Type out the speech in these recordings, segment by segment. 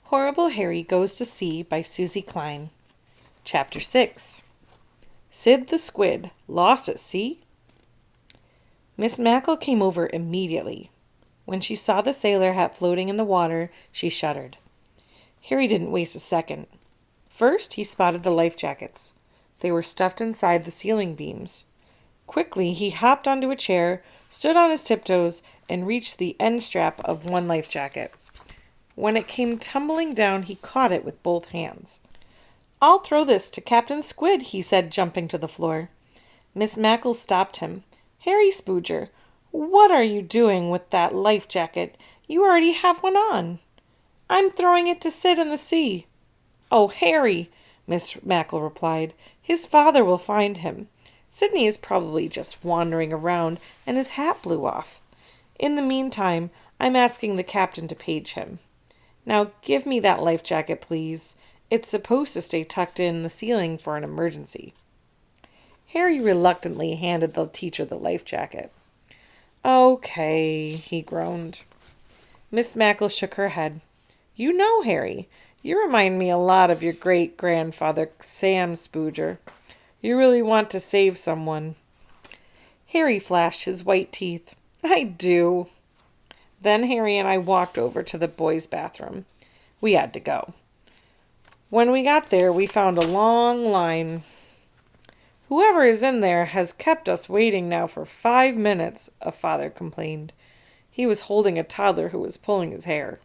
Horrible Harry Goes to Sea by Suzy Kline. Chapter 6. Sid the Squid, Lost at Sea? Miss Mackle came over immediately. When she saw the sailor hat floating in the water, she shuddered. Harry didn't waste a second. First, he spotted the life jackets. They were stuffed inside the ceiling beams. Quickly, he hopped onto a chair, stood on his tiptoes, and reached the end strap of one life jacket. When it came tumbling down, he caught it with both hands. "I'll throw this to Captain Squid," he said, jumping to the floor. Miss Mackle stopped him. "Harry Spooger, what are you doing with that life jacket? You already have one on." "I'm throwing it to Sid in the sea." "Oh, Harry," Miss Mackle replied. "His father will find him. Sidney is probably just wandering around, and his hat blew off. In the meantime, I'm asking the captain to page him. Now give me that life jacket, please. It's supposed to stay tucked in the ceiling for an emergency." Harry reluctantly handed the teacher the life jacket. "Okay," he groaned. Miss Mackle shook her head. "You know, Harry, you remind me a lot of your great-grandfather, Sam Spooger. You really want to save someone." Harry flashed his white teeth. "I do." Then Harry and I walked over to the boys' bathroom. We had to go. When we got there, we found a long line. "Whoever is in there has kept us waiting now for 5 minutes, a father complained. He was holding a toddler who was pulling his hair.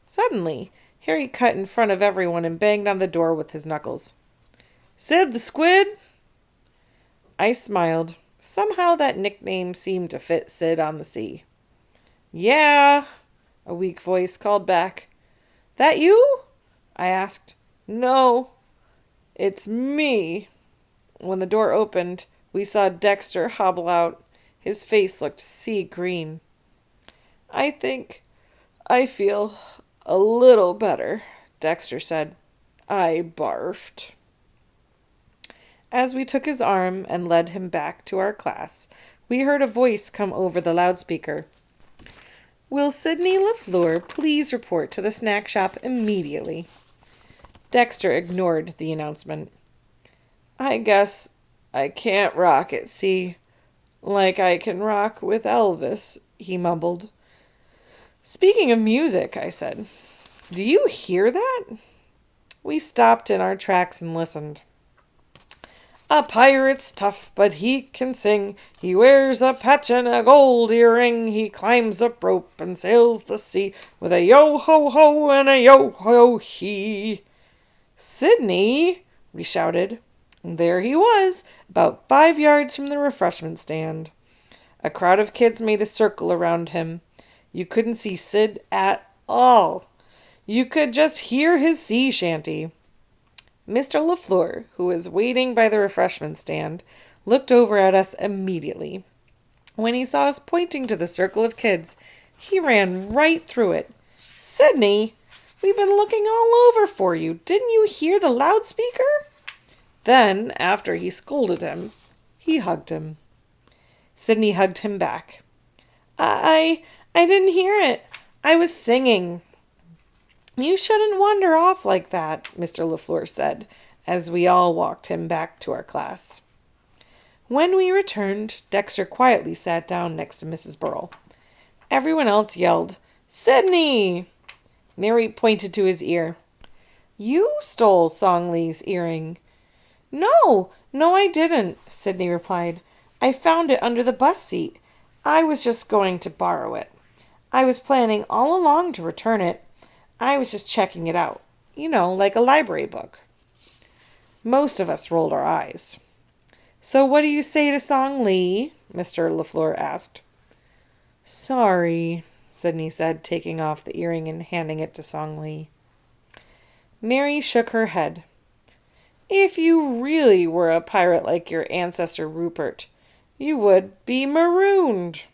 Suddenly, Harry cut in front of everyone and banged on the door with his knuckles. "Sid the Squid?" I smiled. Somehow that nickname seemed to fit Sid on the sea. "Yeah," a weak voice called back. "That you?" I asked. "No, it's me." When the door opened, we saw Dexter hobble out. His face looked sea green. "I think I feel a little better," Dexter said. "I barfed." As we took his arm and led him back to our class, we heard a voice come over the loudspeaker. "Will Sidney LaFleur please report to the snack shop immediately?" Dexter ignored the announcement. "I guess I can't rock at sea like I can rock with Elvis," he mumbled. "Speaking of music," I said, "do you hear that?" We stopped in our tracks and listened. "A pirate's tough, but he can sing. He wears a patch and a gold earring. He climbs up rope and sails the sea with a yo-ho-ho and a yo-ho-he." "Sidney!" we shouted. There he was, about 5 yards from the refreshment stand. A crowd of kids made a circle around him. You couldn't see Sid at all. You could just hear his sea shanty. Mr. LaFleur, who was waiting by the refreshment stand, looked over at us immediately. When he saw us pointing to the circle of kids, he ran right through it. "Sidney, we've been looking all over for you. Didn't you hear the loudspeaker?" Then, after he scolded him, he hugged him. Sidney hugged him back. I didn't hear it. I was singing." "You shouldn't wander off like that," Mr. LaFleur said, as we all walked him back to our class. When we returned, Dexter quietly sat down next to Mrs. Burrell. Everyone else yelled, "Sidney!" Mary pointed to his ear. "You stole Song Lee's earring." No, I didn't," Sidney replied. "I found it under the bus seat. I was just going to borrow it. I was planning all along to return it. I was just checking it out. You know, like a library book." Most of us rolled our eyes. "So what do you say to Song Lee?" Mr. LaFleur asked. "Sorry," Sidney said, taking off the earring and handing it to Song Lee. Mary shook her head. "If you really were a pirate like your ancestor Rupert, you would be marooned.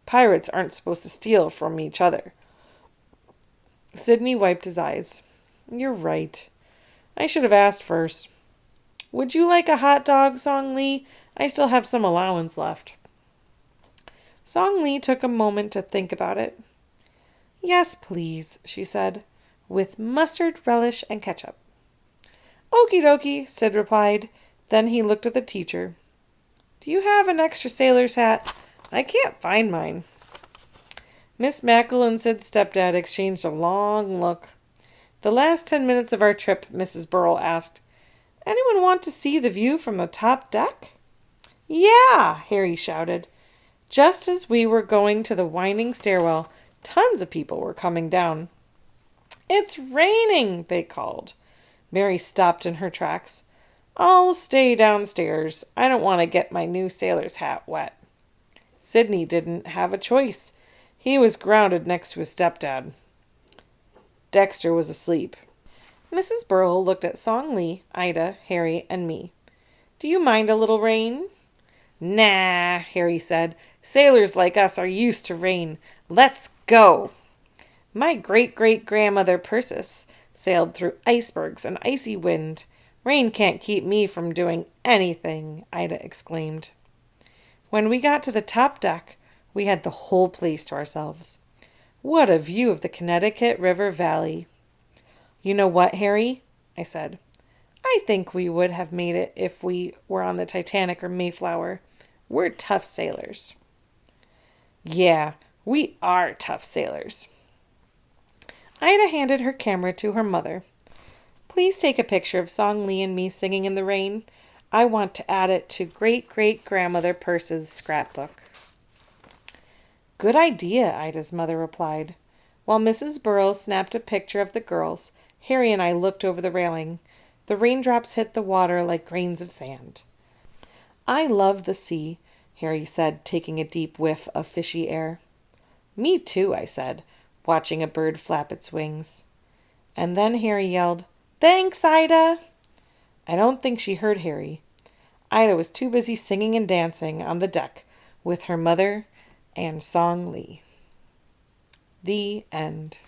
Pirates aren't supposed to steal from each other." Sidney wiped his eyes. "You're right. I should have asked first. Would you like a hot dog, Song Lee? I still have some allowance left." Song Lee took a moment to think about it. "Yes, please," she said. with mustard, relish, and ketchup. Okie dokie, Sid replied. Then he looked at the teacher. Do you have an extra sailor's hat? I can't find mine. Miss Mackle and Sid's stepdad exchanged a long look. The last 10 minutes of our trip, Mrs. Burrell asked, Anyone want to see the view from the top deck? Yeah, Harry shouted. Just as we were going to the winding stairwell, tons of people were coming down. It's raining, they called. Mary stopped in her tracks. I'll stay downstairs. I don't want to get my new sailor's hat wet. Sidney didn't have a choice. He was grounded next to his stepdad. Dexter was asleep. Mrs. Burrell looked at Song Lee, Ida, Harry, and me. Do you mind a little rain? Nah, Harry said. Sailors like us are used to rain. Let's go. My great-great-grandmother Persis sailed through icebergs and icy wind. Rain can't keep me from doing anything, Ida exclaimed. When we got to the top deck, we had the whole place to ourselves. What a view of the Connecticut River Valley. You know what, Harry? I said. I think we would have made it if we were on the Titanic or Mayflower. We're tough sailors. Yeah, we are tough sailors. Ida handed her camera to her mother. Please take a picture of Song Lee and me singing in the rain. I want to add it to great-great-grandmother Perce's scrapbook. Good idea, Ida's mother replied. While Mrs. Burrell snapped a picture of the girls, Harry and I looked over the railing. The raindrops hit the water like grains of sand. I love the sea, Harry said, taking a deep whiff of fishy air. Me too, I said, watching a bird flap its wings. And then Harry yelled, Thanks, Ida! I don't think she heard Harry. Ida was too busy singing and dancing on the deck with her mother and Song Lee. The end.